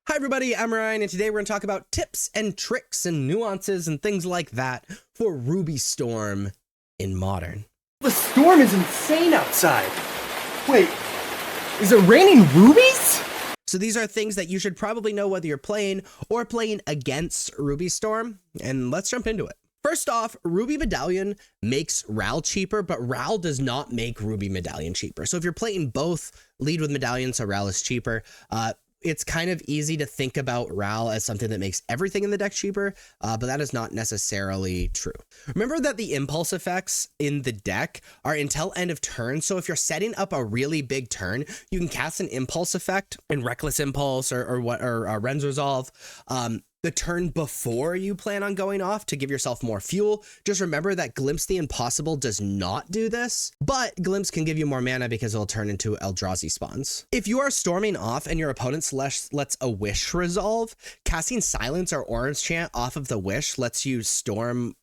Hi everybody, I'm Ryan, and today we're going to talk about tips and tricks and nuances and things like that for Ruby Storm in Modern. The storm is insane outside. Wait, is it raining rubies? So these are things that you should probably know whether you're playing or playing against Ruby Storm, and let's jump into it. First off, Ruby Medallion makes Ral cheaper, but Ral does not make Ruby Medallion cheaper. So if you're playing both, lead with Medallion, so Ral is cheaper. It's kind of easy to think about Ral as something that makes everything in the deck cheaper, but that is not necessarily true. Remember that the impulse effects in the deck are until end of turn, so if you're setting up a really big turn, you can cast an impulse effect in Reckless Impulse or Ren's Resolve, the turn before you plan on going off to give yourself more fuel. Just remember that Glimpse the Impossible does not do this, but Glimpse can give you more mana because it'll turn into Eldrazi spawns. If you are storming off and your opponent lets a wish resolve, casting Silence or Orange Chant off of the wish lets you storm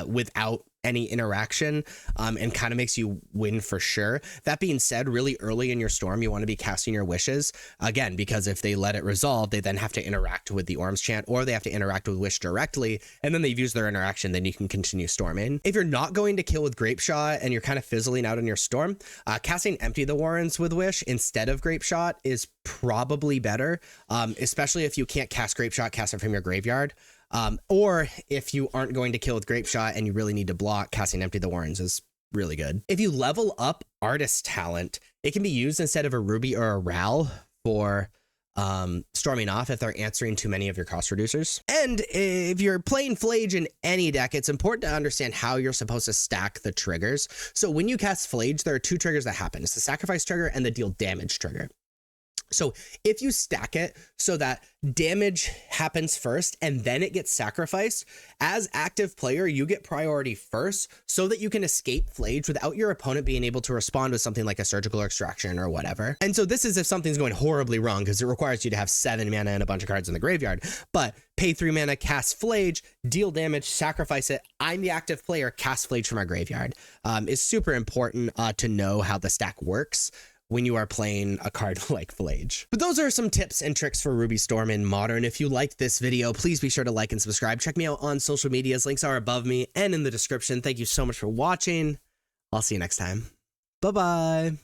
without any interaction and kind of makes you win for sure. That being said, really early in your storm, you want to be casting your wishes again, because if they let it resolve, they then have to interact with the Orange Chant, or they have to interact with wish directly, and then they've used their interaction, then you can continue storming. If you're not going to kill with Grape Shot and you're kind of fizzling out in your storm, casting Empty the Warrens with wish instead of Grape Shot is probably better, especially if you can't cast Grape Shot, cast it from your graveyard. Or if you aren't going to kill with Grape Shot and you really need to block, casting Empty the Warrens is really good. If you level up Artist Talent, it can be used instead of a Ruby or a Ral for storming off if they're answering too many of your cost reducers. And if you're playing Flage in any deck, it's important to understand how you're supposed to stack the triggers. So when you cast Flage, there are two triggers that happen. It's the sacrifice trigger and the deal damage trigger. So if you stack it so that damage happens first and then it gets sacrificed, as active player, you get priority first so that you can escape Flage without your opponent being able to respond with something like a surgical extraction or whatever. And so this is if something's going horribly wrong, because it requires you to have 7 mana and a bunch of cards in the graveyard. But pay 3 mana, cast Flage, deal damage, sacrifice it. I'm the active player, cast Flage from our graveyard. It's super important to know how the stack works when you are playing a card like Flage. But those are some tips and tricks for Ruby Storm in Modern. If you liked this video, please be sure to like and subscribe. Check me out on social medias. Links are above me and in the description. Thank you so much for watching. I'll see you next time. Bye-bye.